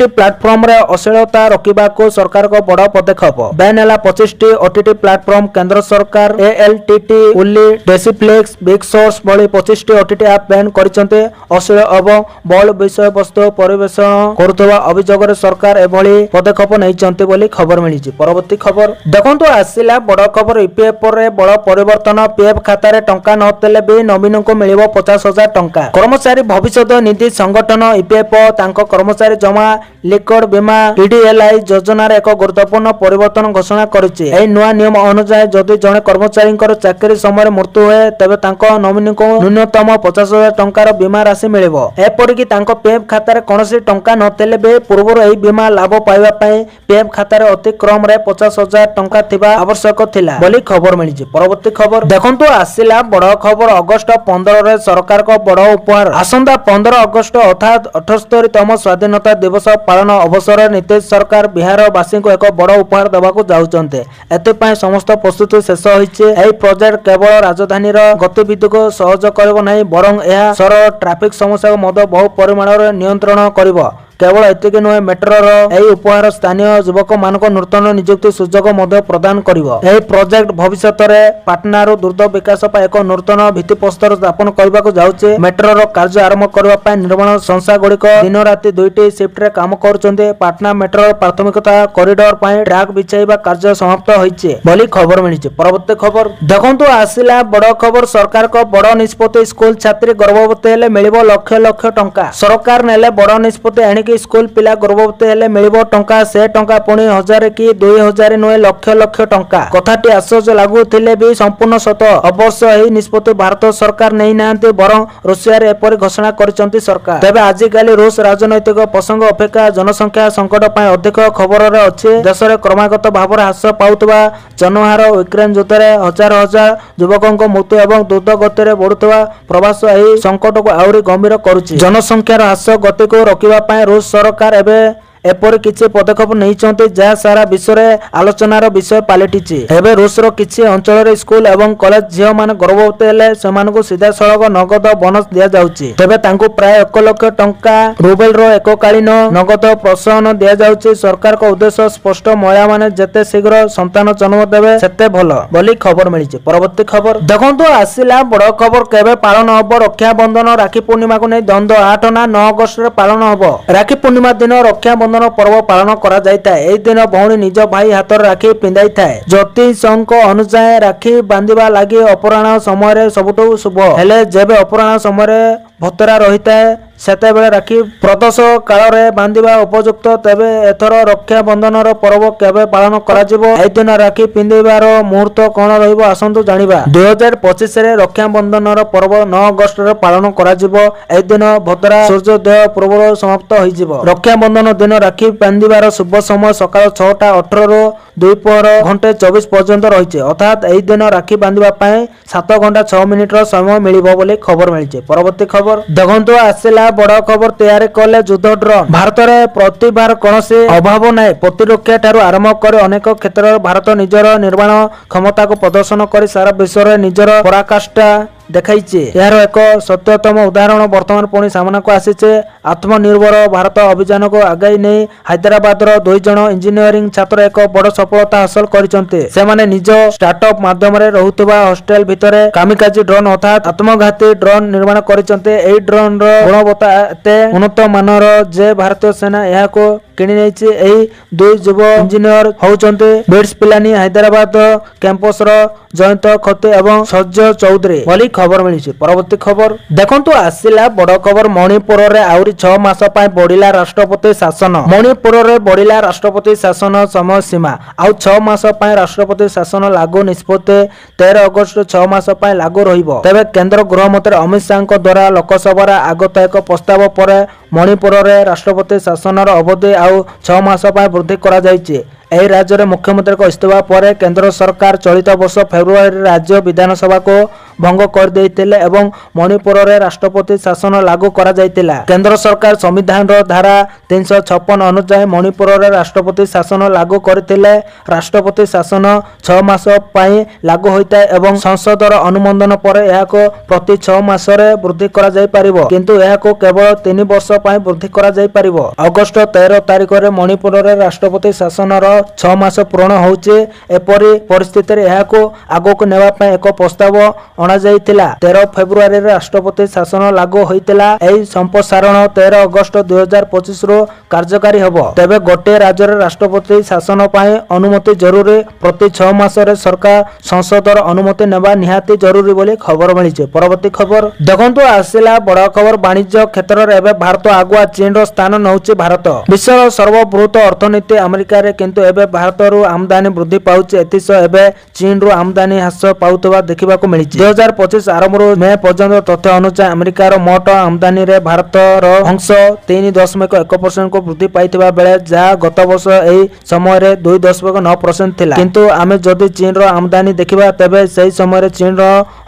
प्लेटफॉर्म रे अश्लीलता रोकिबाको सरकार को बड़ पदक्षेप बैन एला 25 टी ओटीटी प्लेटफॉर्म केंद्र सरकार एएलटीटी उली डेसिप्लेक्स बिग सोर्स भली 25 टी ओटीटी ऐप बैन करिसंते अश्लील एवं बल विषय वस्तु परिवेषण करुवा अभियोग रे सरकार एभली पदक्षेप नैचंते बोली खबर मिलिछि परवर्ती खबर देखंतु आसिला बड़ खबर ईपीएफ रे बड़ परिवर्तन पीएफ खाता रे टंका नतेले बे नवीन को मिलिबो 50,000 टंका कर्मचारी भविष्य निधि संगठन ईपीएफ तांको कर्मचारी जमा लिक्विड बीमा ईडीएलआई योजना रे एक गुरुत्वपूर्ण परिवर्तन घोषणा करिछि एई नुवा नियम अनुसार जदि जणे कर्मचारी चाकरी समय मृत्यु हुए तेबे तांको नॉमिनी को न्यूनतम 50,000 टंकार बीमा राशि मिलिबो एपरिकी तांको पीएफ खाता रे कोनोसी टंका नतेले बे पूर्वरो एई बीमा लाभ पाइबा पई पीएफ खाता रे अति क्रम रे 50,000 टंका थिबा आवश्यक थिला बोली खबर मिलिछि परवर्ती खबर देखंतु आसिला बड़ खबर अगस्त 15 रे सरकार को बड़ उपहार आसंदा 15 अगस्त अर्थात 78तम स्वाधीनता दिवस पालन अवसर नीतीश सरकार बिहार वासी को एक बड़ उपहार देबाको जाउचंते एते पई समस्त प्रस्तुति शेष होइছে एई प्रोजेक्ट केवल राजधानी रो गतिविधि को सहज करबो नै बरং एहा सरल ट्रैफिक समस्या को मद बहु परिमाण रे नियंत्रण करबो केवल एतिक नुहे मेट्रो रो उपहार स्थानीय युवक मानक नूतन नियुक्ति सुजोग प्रदान करिवो एही प्रोजेक्ट भविष्यत रे पाटना रो द्रुत विकास पय एक नूतन भित्तिप्रस्तर स्थापन करबा को जाउचे मेट्रो रो कार्य आरंभ करबा पय निर्माण संस्था गुड़िक दिन राति 2टी शिफ्ट रे काम करूचंते पाटना मेट्रो प्राथमिकता कॉरिडोर पय ट्रैक बिछाइबा कार्य समाप्त होइचे बोली खबर मिलिचे परवर्ती खबर देखंतु आसिला बड़ खबर सरकार को बड़ निष्पत्ति स्कूल छात्री गर्भवती हेले मिलिबो लक्ष लक्ष टंका सरकार नेले बड़ निष्पत्ति आनी कि स्कूल पिला गर्भवती हेले मिलिबो टंका से टंका पुणी 1000 कि 2000 नुहे लक्ष लक्ष टंका कथाटी आश्चर्य लागुथिले भी संपूर्ण सत अवश्य एही निष्पत्ति भारत सरकार नै नांते बरं रूसिया रे एपरि घोषणा करिसंती सरकार तबे आजि काली रूस राजनैतिक प्रसंग अपेक्षा जनसंख्या संकट पय अधिक खबर रे अछि देश रे क्रमागत भाବରେ ह्रास पाउतबा जनहार यूक्रेन युद्ध रे हजार हजार युवकक मृत्यु एवं द्रुत गति रे बढ़ुतबा प्रवास एही संकट को आउरी गंभीर करूछि जनसंख्या ह्रास गति को रोकिबा पय रूस सरकार एबे एपर किछि पदक्षेप नैचंते जहा सारा विश्व रे आलोचनार विषय पालटिछि एबे रूस रो किछि अंचल रे स्कूल एवं कॉलेज झियो मान गर्भवती हेले सेमान को सीधा सड़क नगद बोनस दिया जाउछि तबे तांको प्राय 1 लाख टंका रूबेल रो एककालीन नगद प्रोत्साहन दिया जाउछि सरकार को उद्देश्य स्पष्ट महिला माने जेते शीघ्र संतान जन्म देबे सेते भलो बोली खबर मिलिछि परवर्ती खबर देखंतु आसिला बड़ खबर केबे पालन हबो रक्षा बंधन राखी पूर्णिमा को नै द्वंद 8 ना 9 अगस्त रे पालन हबो राखी पूर्णिमा दिन रक्षा बंधन पर्व पालन करा जायताय एई दिन भौणी निज भाई हाथ राखी पिंधाई थाए ज्योतिषक अनुसार राखी बांधिबा लागि अपराह्न समय रे सबुठु शुभ हेले जेबे अपराह्न समय रे भतरा रहिताय ସେତେବେଳେ ରାକ୍ଷୀ ପ୍ରଦୋଷ କାଳରେ ବାନ୍ଧିବା ଉପଯୁକ୍ତ। ତେବେ ଏଥର ରକ୍ଷା ବନ୍ଧନର ପର୍ବ କେବେ ପାଳନ କରାଯିବ? ଏହି ଦିନ ରାକ୍ଷୀ ପିନ୍ଧିବାର ମୁହୂର୍ତ୍ତ କଣ ରହିବ ଆସନ୍ତୁ ଜାଣିବା। 2025ରେ ରକ୍ଷା ବନ୍ଧନର ପର୍ବ 9 ଅଗଷ୍ଟରେ ପାଳନ କରାଯିବ। ଏହି ଦିନ ଭଦ୍ରା ସୂର୍ଯ୍ୟୋଦୟ ପୂର୍ବରୁ ସମାପ୍ତ ହୋଇଯିବ। ରକ୍ଷା ବନ୍ଧନ ଦିନ ରାକ୍ଷୀ ବାନ୍ଧିବାର ଶୁଭ ସମୟ ସକାଳ 6ଟା18ରୁ ଦ୍ୱିପହର 1:24 ପର୍ଯ୍ୟନ୍ତ ରହିଛି। ଅର୍ଥାତ୍ ଏହି ଦିନ ରାକ୍ଷୀ ବାନ୍ଧିବା ପାଇଁ 7 ଘଣ୍ଟା 6 ମିନିଟର ସମୟ ମିଳିବ ବୋଲି ଖବର ମିଳିଛି। ପରବର୍ତ୍ତୀ ଖବର ଦେଖନ୍ତୁ ଆସିଲା ବଡ ଖବର। ତିଆରି କଲେ ଯୁଦ୍ଧ ଡ୍ରୋନ୍। ଭାରତରେ ପ୍ରତିଭାର କୌଣସି ଅଭାବ ନାହିଁ। ପ୍ରତିରକ୍ଷା ଠାରୁ ଆରମ୍ଭ କରି ଅନେକ କ୍ଷେତ୍ରରେ ଭାରତ ନିଜର ନିର୍ମାଣ କ୍ଷମତାକୁ ପ୍ରଦର୍ଶନ କରି ସାରା ବିଶ୍ୱରେ ନିଜର ପରାକାଷ୍ଠା ଦେଖାଇଛି। ଏହାର ଏକ ସତ୍ୟତମ ଉଦାହରଣ ବର୍ତ୍ତମାନ ପୁଣି ସାମ୍ନାକୁ ଆସିছে। ଆତ୍ମନିର୍ଭର ଭାରତ ଅଭିଯାନକୁ ଆଗେଇ ନେଇ ହାଇଦ୍ରାବାଦର 2 ଜଣ ଇଞ୍ଜିନିୟରିଂ ଛାତ୍ର ଏକ ବଡ଼ ସଫଳତା ହାସଲ କରିଛନ୍ତି। ସେମାନେ ନିଜ ଷ୍ଟାର୍ଟଅପ୍ ମାଧ୍ୟମରେ ରହୁଥିବା ହଷ୍ଟେଲ ଭିତରେ କାମିକାଜି ଡ୍ରୋନ୍ ଅର୍ଥାତ୍ ଆତ୍ମଘାତୀ ଡ୍ରୋନ୍ ନିର୍ମାଣ କରିଛନ୍ତି। ଏହି ଡ୍ରୋନ୍ର ଗୁଣବତ୍ତା ଏତେ ଉନ୍ନତ ମାନର ଯେ ଭାରତୀୟ ସେନା ଏହାକୁ କିଣି ନେଇଛି। ଏହି 2 ଯୁବ ଇଞ୍ଜିନିୟର ହେଉଛନ୍ତି ବିଟ୍ସ ପିଲାନୀ ହାଇଦ୍ରାବାଦ କ୍ୟାମ୍ପସର ଜୟନ୍ତ ଖତେ ଏବଂ ସର୍ଯ୍ୟ ଚୌଧୁରୀ ବୋଲି ଖବର ମିଳିଛି। ପରବର୍ତ୍ତୀ ଖବର ଦେଖନ୍ତୁ ଆସିଲା ବଡ ଖବର। ମଣିପୁରରେ ଆହୁରି 6 ମାସ ପାଇଁ ବଢିଲା ରାଷ୍ଟ୍ରପତି ଶାସନ। ମଣିପୁରରେ ବଢିଲା ରାଷ୍ଟ୍ରପତି ଶାସନ ସମୟ ସୀମା। ଆଉ 6 ମାସ ପାଇଁ ରାଷ୍ଟ୍ରପତି ଶାସନ ଲାଗୁ। ନିଷ୍ପତ୍ତି 13 ଅଗଷ୍ଟ 6 ମାସ ପାଇଁ ଲାଗୁ ରହିବ। ତେବେ କେନ୍ଦ୍ର ଗୃହମନ୍ତ୍ରୀ ଅମିତ ଶାହଙ୍କ ଦ୍ୱାରା ଲୋକସଭାରେ ଆଗତ ଏକ ପ୍ରସ୍ତାବ ପରେ ମଣିପୁରରେ ରାଷ୍ଟ୍ରପତି ଶାସନର ଅବଧି ଆଉ 6 ମାସ ପାଇଁ ବୃଦ୍ଧି କରାଯାଇଛି। ଏହି ରାଜ୍ୟରେ ମୁଖ୍ୟମନ୍ତ୍ରୀଙ୍କ ଇସ୍ତଫା ପରେ କେନ୍ଦ୍ର ସରକାର ଚଳିତ ବର୍ଷ ଫେବୃଆରୀରେ ରାଜ୍ୟ ବିଧାନସଭାକୁ ଭଙ୍ଗ କରିଦେଇଥିଲେ ଏବଂ ମଣିପୁରରେ ରାଷ୍ଟ୍ରପତି ଶାସନ ଲାଗୁ କରାଯାଇଥିଲା। କେନ୍ଦ୍ର ସରକାର ସମ୍ବିଧାନର ଧାରା 356 ଅନୁଯାୟୀ ମଣିପୁରରେ ରାଷ୍ଟ୍ରପତି ଶାସନ ଲାଗୁ କରିଥିଲେ। ରାଷ୍ଟ୍ରପତି ଶାସନ 6 ମାସ ପାଇଁ ଲାଗୁ ହୋଇଥାଏ ଏବଂ ସଂସଦର ଅନୁମୋଦନ ପରେ ଏହାକୁ ପ୍ରତି 6 ମାସରେ ବୃଦ୍ଧି କରାଯାଇପାରିବ। କିନ୍ତୁ ଏହାକୁ କେବଳ 3 ବର୍ଷ ପାଇଁ ବୃଦ୍ଧି କରାଯାଇପାରିବ। ଅଗଷ୍ଟ 13 ତାରିଖରେ ମଣିପୁରରେ ରାଷ୍ଟ୍ରପତି ଶାସନର 6 ମାସ ପୂରଣ ହେଉଛି। ଏପରି ପରିସ୍ଥିତିରେ ଏହାକୁ ଆଗକୁ ନେବା ପାଇଁ ଏକ ପ୍ରସ୍ତାବ ଅଣାଯାଇଥିଲା। 13 ଫେବୃଆରୀରେ ରାଷ୍ଟ୍ରପତି ଶାସନ ଲାଗୁ ହୋଇଥିଲା। ଏହି ସମ୍ପ୍ରସାରଣ 13 ଅଗଷ୍ଟ 2025ରୁ କାର୍ଯ୍ୟକାରୀ ହେବ। ତେବେ ଗୋଟିଏ ରାଜ୍ୟରେ ରାଷ୍ଟ୍ରପତି ଶାସନ ପାଇଁ ଅନୁମତି ଜରୁରୀ। ପ୍ରତି 6 ମାସରେ ସରକାର ସଂସଦର ଅନୁମତି ନେବା ନିହାତି ଜରୁରୀ ବୋଲି ଖବର ମିଳିଛି। ପରବର୍ତ୍ତୀ ଖବର ଦେଖନ୍ତୁ ଆସିଲା ବଡ ଖବର। ବାଣିଜ୍ୟ କ୍ଷେତ୍ରରେ ଏବେ ଭାରତ ଆଗୁଆ। ଚୀନର ସ୍ଥାନ ନେଉଛି ଭାରତ। ବିଶ୍ୱର ସର୍ବବୃହତ ଅର୍ଥନୀତି ଆମେରିକାରେ କିନ୍ତୁ ଏବେ ଭାରତରୁ ଆମଦାନୀ ବୃଦ୍ଧି ପାଉଛି। ଏଥିସହ ଏବେ ଚୀନରୁ ଆମଦାନୀ ହ୍ରାସ ପାଉଥିବା ଦେଖିବାକୁ ମିଳିଛି। 2025 ଆରମ୍ଭରୁ ମେ ପର୍ଯ୍ୟନ୍ତ ତଥ୍ୟ ଅନୁଯାୟୀ ଆମେରିକାର ମୋଟ ଆମଦାନୀରେ ଭାରତର ଅଂଶ 3.1% ବୃଦ୍ଧି ପାଇଥିବା ବେଳେ ଯାହା ଗତ ବର୍ଷ ଏହି ସମୟରେ 2.9% ଥିଲା। କିନ୍ତୁ ଆମେ ଯଦି ଚୀନର ଆମଦାନୀ ଦେଖିବା ତେବେ ସେହି ସମୟରେ ଚୀନର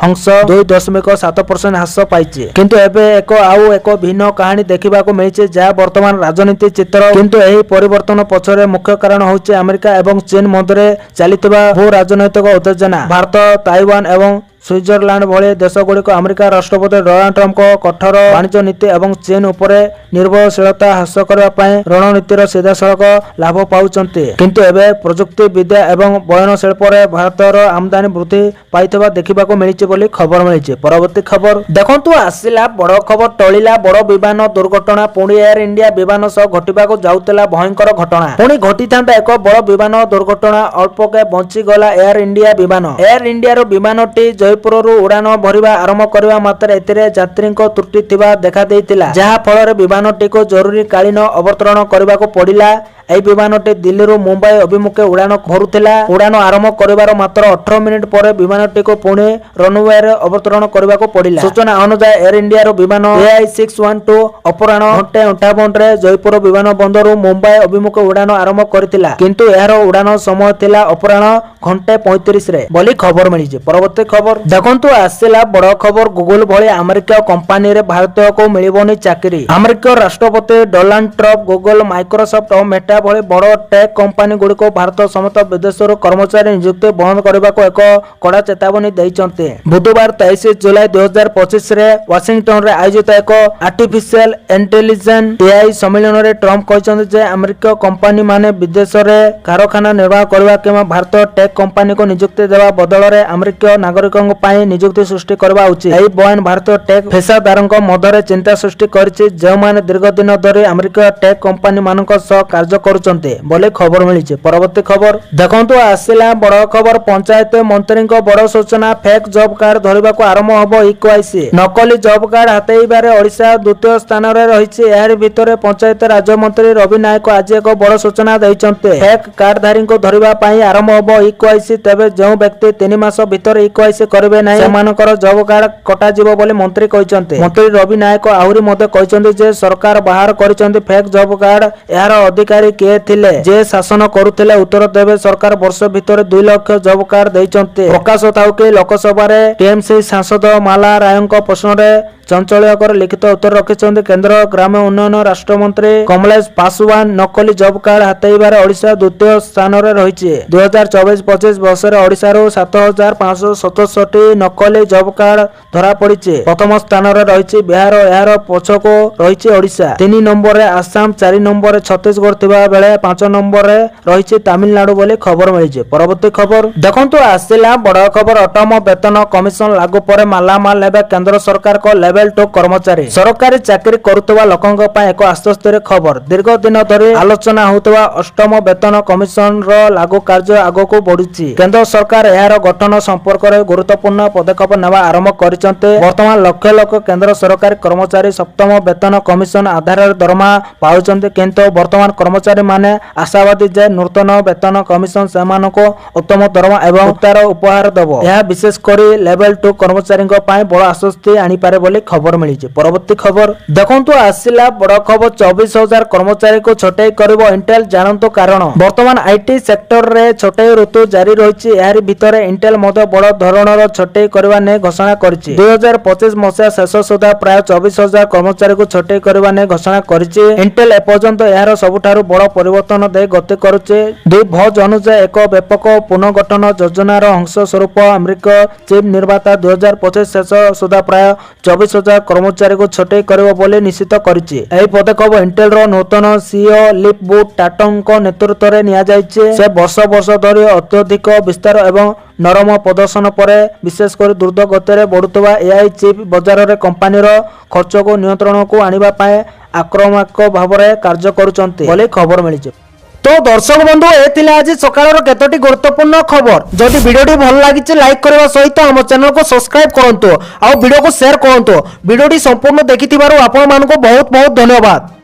ଅଂଶ 2.7% ହ୍ରାସ ପାଇଛି। କିନ୍ତୁ ଏବେ ଆଉ ଏକ ଭିନ୍ନ କାହାଣୀ ଦେଖିବାକୁ ମିଳିଛି ଯାହା ବର୍ତ୍ତମାନ ରାଜନୀତି ଚିତ୍ର। କିନ୍ତୁ ଏହି ପରିବର୍ତ୍ତନ ପଛରେ ମୁଖ୍ୟ କାରଣ ହେଉଛି ଆମେରିକା ଏବଂ ଚୀନ ମଧ୍ୟରେ ଚାଲିଥିବା ଭୂ ରାଜନୈତିକ ଉତ୍ତେଜନା। ଭାରତ, ତାଇୱାନ ଏବଂ ସୁଇଜରଲ୍ୟାଣ୍ଡ ଭଳି ଦେଶଗୁଡ଼ିକ ଆମେରିକା ରାଷ୍ଟ୍ରପତି ଡୋନାଲ୍ଡ ଟ୍ରମ୍ପଙ୍କ କଠୋର ବାଣିଜ୍ୟ ନୀତି ଏବଂ ଚୀନ ଉପରେ ନିର୍ଭରଶୀଳତା ହ୍ରାସ କରିବା ପାଇଁ ରଣନୀତିର ସିଧାସଳଖ ଲାଭ ପାଉଛନ୍ତି। କିନ୍ତୁ ଏବେ ପ୍ରଯୁକ୍ତି ବିଦ୍ୟା ଏବଂ ବୟନ ଶିଳ୍ପରେ ଭାରତର ଆମଦାନୀ ବୃଦ୍ଧି ପାଇଥିବା ଦେଖିବାକୁ ମିଳିଛି ବୋଲି ଖବର ମିଳିଛି। ପରବର୍ତ୍ତୀ ଖବର ଦେଖନ୍ତୁ ଆସିଲା ବଡ ଖବର। ଟଳିଲା ବଡ ବିମାନ ଦୁର୍ଘଟଣା। ପୁଣି ଏୟାର ଇଣ୍ଡିଆ ବିମାନ ସହ ଘଟିବାକୁ ଯାଉଥିଲା ଭୟଙ୍କର ଘଟଣା। ପୁଣି ଘଟିଥାନ୍ତା ଏକ ବଡ ବିମାନ ଦୁର୍ଘଟଣା। ଅଳ୍ପକେ ବଞ୍ଚିଗଲା ଏୟାର ଇଣ୍ଡିଆ ବିମାନ। ଏୟାର ଇଣ୍ଡିଆର ବିମାନଟି ଜୟପୁରରୁ ଉଡାଣ ଭରିବା ଆରମ୍ଭ କରିବା ମାତ୍ରେ ଏଥିରେ ଯାତ୍ରୀଙ୍କ ତ୍ରୁଟି ଥିବା ଦେଖାଦେଇଥିଲା, ଯାହା ଫଳରେ ବିମାନଟିକୁ ଜରୁରୀକାଳୀନ ଅବତରଣ କରିବାକୁ ପଡ଼ିଲା। ଏହି ବିମାନଟି ଦିଲ୍ଲୀରୁ ମୁମ୍ବାଇ ଅଭିମୁଖେ ଉଡାଣ ଭରୁଥିଲା। ଉଡାଣ ଆରମ୍ଭ କରିବାର ମାତ୍ର 18 ମିନିଟ୍ ପରେ ବିମାନଟିକୁ ପୁଣି ରନୱେରେ ଅବତରଣ କରିବାକୁ ପଡ଼ିଲା। ସୂଚନା ଅନୁଯାୟୀ ଏୟାର ଇଣ୍ଡିଆର ବିମାନ AI612 ଅପରାହ୍ନ 1:58ରେ ଜୟପୁର ବିମାନ ବନ୍ଦରରୁ ମୁମ୍ବାଇ ଅଭିମୁଖେ ଉଡାଣ ଆରମ୍ଭ କରିଥିଲା। କିନ୍ତୁ ଏହାର ଉଡାଣ ସମୟ ଥିଲା ଅପରାହ୍ନ 1:35ରେ ବୋଲି ଖବର ମିଳିଛି। ପରବର୍ତ୍ତୀ ଖବର ଦେଖନ୍ତୁ ଆସିଲା ବଡ ଖବର। ଗୁଗଲ ଭଳି ଆମେରିକୀୟ କମ୍ପାନୀରେ ଭାରତୀୟକୁ ମିଳିବନି ଚାକିରି। ଆମେରିକୀୟ ରାଷ୍ଟ୍ରପତି ଡୋନାଲ୍ଡ ଟ୍ରମ୍ପ ଗୁଗଲ, ମାଇକ୍ରୋସଫ୍ଟ ଓ ମେଟା ଭଳି ବଡ ଟେକ୍ କମ୍ପାନୀ ଗୁଡ଼ିକୁ ଭାରତ ସମେତ ବିଦେଶରୁ କର୍ମଚାରୀ ନିଯୁକ୍ତି ବନ୍ଦ କରିବାକୁ ଏକ କଡା ଚେତାବନୀ ଦେଇଛନ୍ତି। ବୁଧବାର 23 ଜୁଲାଇ 2025ରେ ୱାଶିଂଟନରେ ଆୟୋଜିତ ଏକ ଆର୍ଟିଫିସିଆଲ ଇଣ୍ଟେଲିଜେନ୍ସ AI ସମ୍ମିଳନୀରେ ଟ୍ରମ୍ପ କହିଛନ୍ତି ଯେ ଆମେରିକୀୟ କମ୍ପାନୀମାନେ ବିଦେଶରେ କାରଖାନା ନିର୍ମାଣ କରିବା କିମ୍ବା ଭାରତୀୟ ଟେକ୍ କମ୍ପାନୀକୁ ନିଯୁକ୍ତି ଦେବା ବଦଳରେ ଆମେରିକୀୟ ନାଗରିକଙ୍କ ପାଇଁ ନିଯୁକ୍ତି ସୃଷ୍ଟି କରିବା ଉଚିତ। ଏହି ବୟାନ ଭାରତୀୟ ଟେକ୍ ପେସାଦାରଙ୍କ ମଧ୍ୟରେ ଚିନ୍ତା ସୃଷ୍ଟି କରିଛି, ଯେଉଁମାନେ ଦୀର୍ଘ ଦିନ ଧରି ଆମେରିକୀୟ ଟେକ୍ କମ୍ପାନୀମାନଙ୍କ ସହ କାର୍ଯ୍ୟ କରୁଛନ୍ତି ବୋଲି ଖବର ମିଳିଛି। ପରବର୍ତ୍ତୀ ଖବର ଦେଖନ୍ତୁ ଆସିଲା ବଡ଼ ଖବର। ପଞ୍ଚାୟତ ମନ୍ତ୍ରୀଙ୍କ ବଡ଼ ସୂଚନା, ଫେକ୍ ଜବ୍ କାର୍ଡ ଧରିବାକୁ ଆରମ୍ଭ ହେବ ଇକ୍ୱାଇସି। ନକଲି ଜବ୍ କାର୍ଡ ହାତେଇବାରେ ଓଡ଼ିଶା ଦ୍ୱିତୀୟ ସ୍ଥାନରେ ରହିଛି। ଏହାରି ଭିତରେ ପଞ୍ଚାୟତ ରାଜ୍ୟମନ୍ତ୍ରୀ ରବି ନାୟକ ଆଜି ଏକ ବଡ଼ ସୂଚନା ଦେଇଛନ୍ତି। ଫେକ୍ କାର୍ଡଧାରୀଙ୍କୁ ଧରିବା ପାଇଁ ଆରମ୍ଭ ହେବ ଇକ୍ୱାଇସି। ତେବେ ଯେଉଁ ବ୍ୟକ୍ତି 3 ମାସ ଭିତରେ ଇକ୍ୱାଇସି କରିବେ ନାହିଁ ସେମାନଙ୍କର ଜବ୍ କାର୍ଡ କଟାଯିବ ବୋଲି ମନ୍ତ୍ରୀ କହିଛନ୍ତି। ମନ୍ତ୍ରୀ ରବି ନାୟକ ଆହୁରି ମଧ୍ୟ କହିଛନ୍ତି ଯେ ସରକାର ବାହାର କରିଛନ୍ତି ଫେକ୍ ଜବ୍ କାର୍ଡ। ଏହାର ଅଧିକାରୀ କିଏ ଥିଲେ, ଯେ ଶାସନ କରୁଥିଲେ, ଉତ୍ତର ଦେବେ। ସରକାର ବର୍ଷ ଭିତରେ 2 ଲକ୍ଷ ଜବ୍ କାର୍ଡ ଦେଇଛନ୍ତି। ପ୍ରକାଶ ଥାଉ କି ଲୋକସଭାରେ ଟିଏମସି ସାଂସଦ ମାଲା ରାୟଙ୍କ ପ୍ରଶ୍ନରେ ଚଞ୍ଚଳକର ଲିଖିତ ଉତ୍ତର ରଖିଛନ୍ତି କେନ୍ଦ୍ର ଗ୍ରାମ୍ୟ ଉନ୍ନୟନ ରାଷ୍ଟ୍ରମନ୍ତ୍ରୀ କମଲେଶ ପାସୱାନ। ନକଲି ଜବ୍ କାର୍ଡ ହାତେଇବାରେ ଓଡ଼ିଶା ଦ୍ୱିତୀୟ ସ୍ଥାନରେ ରହିଛି। 2024-25 ବର୍ଷରେ ଓଡ଼ିଶାରୁ 7,567ଟି ନକଲି ଜବ୍ କାର୍ଡ ଧରାପଡ଼ିଛି। ପ୍ରଥମ ସ୍ଥାନରେ ରହିଛି ବିହାର, ଏହାର ପଛକୁ ରହିଛି ଓଡ଼ିଶା। 3 ନମ୍ବରରେ ଆସାମ, 4 ନମ୍ବରରେ ଛତିଶଗଡ଼ ଥିବା ବେଳେ 5 ନମ୍ବରରେ ରହିଛି ତାମିଲନାଡୁ ବୋଲି ଖବର ମିଳିଛି। ପରବର୍ତ୍ତୀ ଖବର ଦେଖନ୍ତୁ ଆସିଲା ବଡ଼ ଖବର। ଅଷ୍ଟମ ବେତନ କମିଶନ ଲାଗୁ ପରେ ମାଲାମାଲ ହେବେ କେନ୍ଦ୍ର ସରକାରଙ୍କ ଲେଭେଲ 2 କର୍ମଚାରୀ। ସରକାରୀ ଚାକିରି କରୁଥିବା ଲୋକଙ୍କ ପାଇଁ ଏକ ଆଶ୍ୱସ୍ତିର ଖବର। ଦୀର୍ଘ ଦିନ ଧରି ଆଲୋଚନା ହେଉଥିବା ଅଷ୍ଟମ ବେତନ କମିଶନର ଲାଗୁ କାର୍ଯ୍ୟ ଆଗକୁ ବଢୁଛି। କେନ୍ଦ୍ର ସରକାର ଏହାର ଗଠନ ସମ୍ପର୍କରେ ଗୁରୁତ୍ୱପୂର୍ଣ୍ଣ ପଦକ୍ଷେପ ନେବା ଆରମ୍ଭ କରିଛନ୍ତି। ବର୍ତ୍ତମାନ ଲକ୍ଷ ଲକ୍ଷ କେନ୍ଦ୍ର ସରକାରୀ କର୍ମଚାରୀ ସପ୍ତମ ବେତନ କମିଶନ ଆଧାରରେ ଦରମା ପାଉଛନ୍ତି। କିନ୍ତୁ ବର୍ତ୍ତମାନ କର୍ମଚାରୀମାନେ ଆଶାବାଦୀ ଯେ ନୂତନ ବେତନ କମିଶନ ସେମାନଙ୍କୁ ଉତ୍ତମ ଦରମା ଏବଂ ଉତ୍ତାର ଉପହାର ଦେବ। ଏହା ବିଶେଷ କରି ଲେଭେଲ 2 କର୍ମଚାରୀଙ୍କ ପାଇଁ ବଡ଼ ଆଶ୍ୱସ୍ତି ଆଣିପାରେ ବୋଲି ଖବର ମିଳିଛି। ପରବର୍ତ୍ତୀ ଖବର ଦେଖନ୍ତୁ ଆସିଲା ବଡ଼ ଖବର। 24,000 କର୍ମଚାରୀଙ୍କୁ ଛଟେଇ କରିବ ଇଣ୍ଟେଲ, ଜାଣନ୍ତୁ କାରଣ। ବର୍ତ୍ତମାନ ଆଇଟି ସେକ୍ଟରରେ ଛଟେଇ ଋତୁ ଜାରି ରହିଛି। ଏହାରି ଭିତରେ ଇଣ୍ଟେଲ ମଧ୍ୟ ବଡ଼ ଧରଣର ଛଟେଇ କରିବା ନେଇ ଘୋଷଣା କରିଛି। 2025 ମସିହା ଶେଷ ସୁଦ୍ଧା ପ୍ରାୟ 24,000 କର୍ମଚାରୀଙ୍କୁ ଛଟେଇ କରିବା ନେଇ ଘୋଷଣା କରିଛି। ଇଣ୍ଟେଲ ଏପର୍ଯ୍ୟନ୍ତ ଏହାର ସବୁଠାରୁ ବଡ଼ ପରିବର୍ତ୍ତନ ଦେଇ ଗତି କରୁଛି। 2 ଭୋଜ ଅନୁଯାୟୀ ଏକ ବ୍ୟାପକ ପୁନର୍ଗଠନ ଯୋଜନାର ଅଂଶ ସ୍ୱରୂପ ଆମେରିକା ଚିପ୍ ନିର୍ମାତା 2025 ଶେଷ ସୁଦ୍ଧା ପ୍ରାୟ 24,000 କର୍ମଚାରୀଙ୍କୁ ଛଟେଇ କରିବ ବୋଲି ନିଶ୍ଚିତ କରିଛି। ଏହି ପଦକ୍ଷେପ ଇଣ୍ଟେଲର ନୂତନ ସିଇଓ ଲିପ୍ ବୁଟ୍ ଟାଟଙ୍କ ନେତୃତ୍ୱରେ ନିଆଯାଇଛି। ସେ ବର୍ଷ ଧରି ଅତ୍ୟଧିକ ବିସ୍ତାର ଏବଂ ନରମ ପ୍ରଦର୍ଶନ ପରେ ବିଶେଷ କରି ଦ୍ରୁତ ଗତିରେ ବଢୁଥିବା ଏଆଇ ଚିପ୍ ବଜାରରେ କମ୍ପାନୀର ଖର୍ଚ୍ଚକୁ ନିୟନ୍ତ୍ରଣକୁ ଆଣିବା ପାଇଁ ଆକ୍ରମଣାତ୍ମକ ଭାବରେ କାର୍ଯ୍ୟ କରୁଛନ୍ତି ବୋଲି ଖବର ମିଳିଛି। तो दर्शक बंधु ये आज सकाळ केतोटी गुरुत्वपूर्ण खबर। जदि वीडियो भल लगी लाइक करने सहित आम चैनल को सब्सक्राइब करंतु आ वीडियो को शेयर करंतु। वीडियो संपूर्ण देखि आपण मानको बहुत बहुत धन्यवाद।